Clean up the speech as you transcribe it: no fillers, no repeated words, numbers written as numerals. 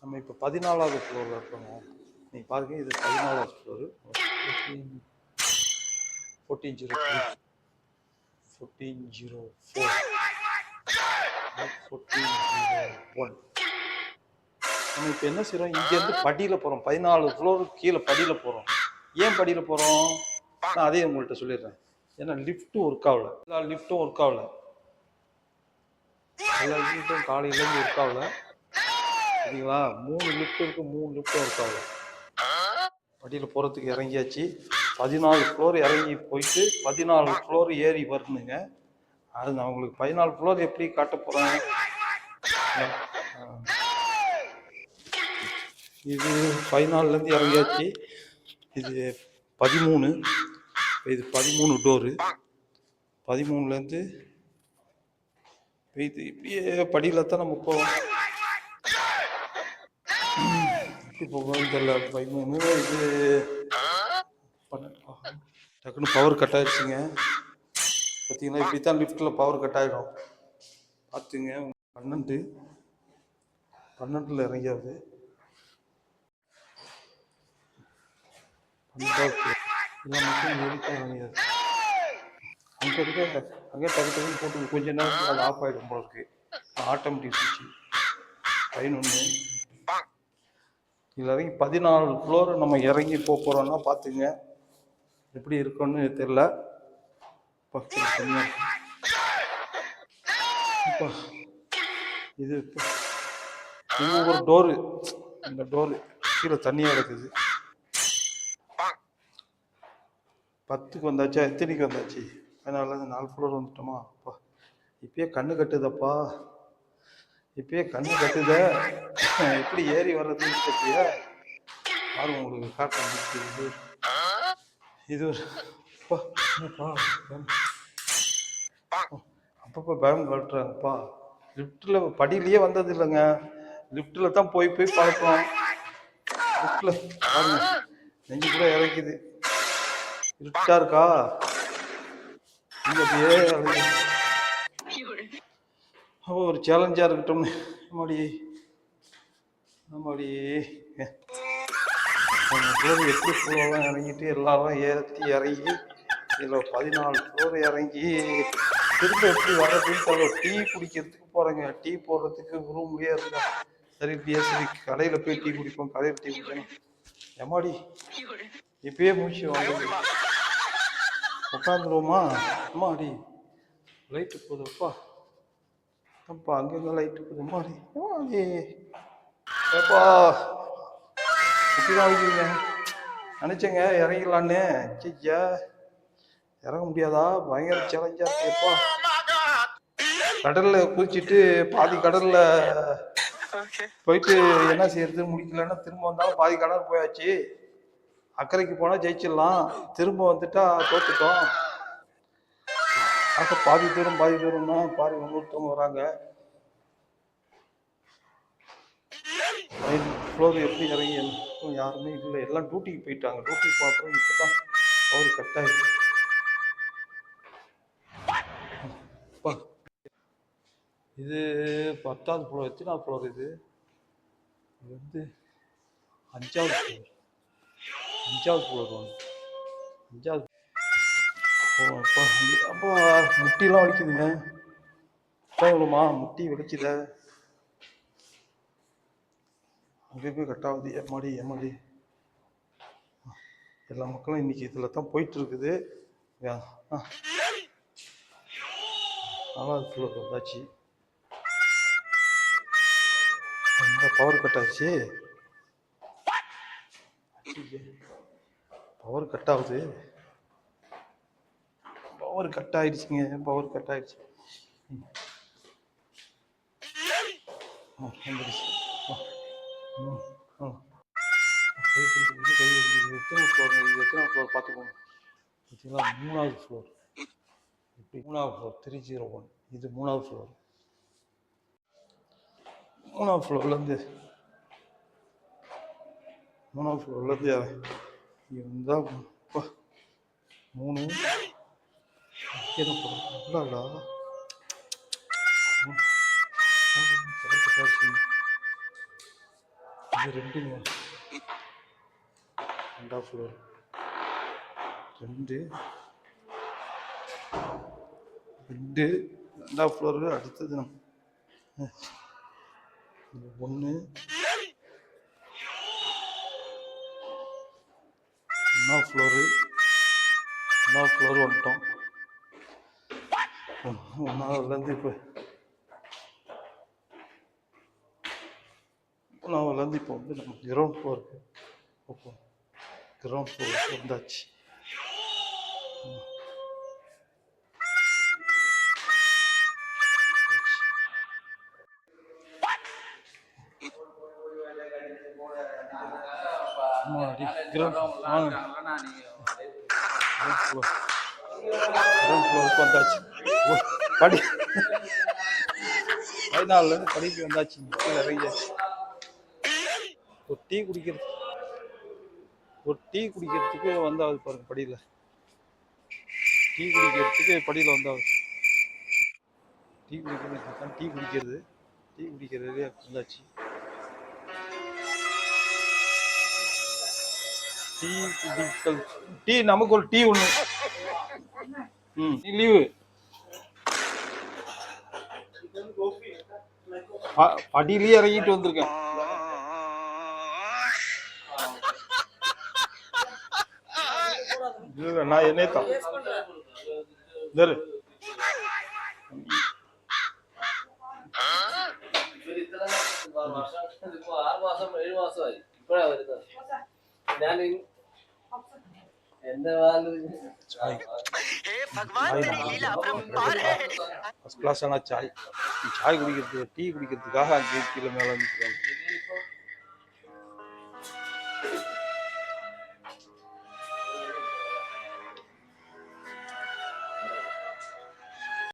நம்ம இப்போ 14வது ஃப்ளோரில் இருக்கோங்க. நீங்கள் பாருங்க, இது 14வது ஃப்ளோரு. 1403 1404 1401. நம்ம இப்போ என்ன செய்கிறோம், இங்கேருந்து படியில் போகிறோம். 14 ஃப்ளோருக்கு கீழே படியில் போகிறோம். ஏன் படியில் போகிறோம் நான் அதே உங்கள்கிட்ட சொல்லிடுறேன். ஏன்னா லிஃப்ட்டும் ஒர்க் ஆகலை. எல்லா லிஃப்ட்டும் ஒர்க் ஆகலை. எல்லா லிஃப்ட்டும் காலையிலேருந்து ஒர்க் ஆகலை. சரிங்களா? 3 லிஃப்ட் இருக்குது, 3 லிஃப்ட்டும் ஒர்க் ஆகலை. படியில் போகிறதுக்கு இறங்கியாச்சு. 14 ஃப்ளோர் இறங்கி போயிட்டு 14 ஃப்ளோர் ஏறி வரணுங்க. அது நான் உங்களுக்கு 14 ஃப்ளோர் எப்படி காட்ட போகிறேன். இது 14லேருந்து இறங்கியாச்சு. இது 13. இது 13 டோரு. 13லேருந்து இது இப்படியே படியில் தான் நம்ம போவோம். இப்படி போவோம். தெரியல 13. இது 12. டக்குன்னு பவர் கட் ஆகிடுச்சுங்க. பார்த்தீங்கன்னா இப்படி தான் லிஃப்ட்டில் பவர் கட் ஆகிடும். பார்த்துங்க. 12ல் இறங்கியாவது 12 எல்லாம் மட்டும் ஏறித்தான் இறங்கியாது. அங்கே டக்கு டக்குன்னு போட்டு கொஞ்ச நேரத்தில் அது ஆஃப் ஆகிடும் போல இருக்கு. ஆட்டோமேட்டிக் சுவிட்சு 11. இதில் இறங்கி 14 ஃப்ளோர் நம்ம இறங்கி போகிறோன்னா பார்த்துங்க எப்படி இருக்குன்னு தெரில. இப்போ இது ஒரு டோரு. இந்த டோரு கீழே தண்ணியாக இருக்குது. 10க்கு வந்தாச்சா? எத்தனைக்கு வந்தாச்சு? 14லேருந்து 4 ஃப்ளோர் வந்துட்டோமா? அப்பா இப்பயே கண்ணு கட்டுதப்பா. இப்பயே கண்ணு கட்டுத. எப்படி ஏறி வர்றதுன்னு தெரியல. பாருங்க, உங்களுக்கு காட்டுறேன். இது ஒரு அப்பப்போ பயம் காட்டுறாங்கப்பா. லிஃப்ட்டில் படியிலேயே வந்தது இல்லைங்க. லிஃப்ட்டில் தான் போய் பழக்கம். லிஃப்ட்டில் பாருங்க, நெஞ்சு கூட இறக்குது. இருட்டா இருக்கா? அப்படியே ஒரு சேலஞ்சா இருக்கட்டும். நம்மடி எப்படி ஃப்ளோர்லாம் இறங்கிட்டு எல்லாரும் ஏற்றி இறங்கி இதில் 14 ஃப்ளோர் இறங்கி திரும்ப எப்படி வர்றதுன்னு டீ குடிக்கிறதுக்கு போகிறேங்க. டீ போடுறதுக்கு ரூம்லேயே இருந்தா சரி கடையில் போய் டீ குடிப்போம். கடையில் டீ குடிக்கணும். எம்மாடி இப்பயே முடிச்சு வாங்க. உட்காந்துருவோமா? அம்மாடி லைட்டு போதுப்பா. அப்பா அங்கங்க லைட்டு போதுமா? ஏப்பா இப்படிதான் வைக்கிறீங்க. நினைச்சேங்க இறங்கிடலான்னு. ஐயா இறங்க முடியாதா? பயங்கர சேலஞ்சா இருக்குப்பா. கடல்ல குளிச்சுட்டு பாதி கடல்ல போயிட்டு என்ன செய்யறது முடிக்கலன்னா திரும்ப வந்தாலும் பாதி கடல் போயாச்சு. அக்கறைக்கு போனா ஜெயிச்சிடலாம், திரும்ப வந்துட்டா தோத்துட்டோம். ஆக பாதி தூரம் தான். பாருங்க, இன்னொருத்தவங்க வராங்க. ஃப்ளோர் எப்படி இறங்கி யாருமே இல்லை. எல்லாம் டியூட்டிக்கு போயிட்டாங்க. டியூட்டிக்கு பார்க்குறோம். இப்போ தான் பவர் கட் ஆகிடுச்சு. இது 10வது ஃப்ளோர். எத்தனாவது ஃப்ளோர் இது? இது வந்து 5வது ஃப்ளோர். 5வது ஃப்ளோர் ஒன்று 5வது. அப்போ முட்டிலாம் வலிக்குதுங்க. எவ்வளோமா முட்டி வலிக்குத? அங்கே போய் கட்டாவது. எம்மாடி எல்லா மக்களும் இன்னைக்கு இதில் தான் போயிட்டு இருக்குது. 4வது ஃப்ளோர் வந்தாச்சு. பவர் கட் ஆச்சு. பவர் கட் ஆகுது. பவர் கட் ஆயிடுச்சுங்க. பவர் கட் ஆயிடுச்சு. எத்தனை ஃப்ளோர் பார்த்துக்கோங்க. பார்த்தீங்களா? 3வது ஃப்ளோர். இப்படி 3வது ஃப்ளோர் 301. இது 3வது ஃப்ளோர். 3வது ஃப்ளோர்லேருந்து இருந்தால் 3 இல்லைடா. இது ரெண்டுங்க, 2ஆம் ஃப்ளோர், 2 2ஆம் ஃப்ளோரு. அடுத்தது நம்ம 1 1ஆம் ஃப்ளோரு, 1ஆம் ஃப்ளோர் வந்துட்டோம். 1ஆவதுலேருந்து இப்போ 1ஆவதுலேருந்து இப்போ வந்து நம்ம கிரவுண்ட் ஃப்ளோருக்கு போகும். கிரவுண்ட் ஃப்ளோருக்கு வந்தாச்சு. கிரவுண்ட் ஃப்ளோருக்கு வந்தாச்சு. படி 14லேருந்து படிக்கு வந்தாச்சு. கீழே இறங்கியாச்சு. ஒரு டீ குடிக்கிறதுக்கு வந்தாவது பாருங்க படியில். டீ குடிக்கிறதுக்கு படியில் வந்தாவது. டீ குடிக்கிறதுக்கு வந்தாச்சு. டீ நமக்கு ஒரு டீ ஒன்று. லீவு படியிலேயே இறங்கிட்டு வந்திருக்கேன். இல்லை நான் என்னே தான் ஃபர்ஸ்ட் கிளாஸான சாய் குடிக்கிறதுக்கு, டீ குடிக்கிறதுக்காக அங்கே கீழே மேலே வந்துருக்காங்க.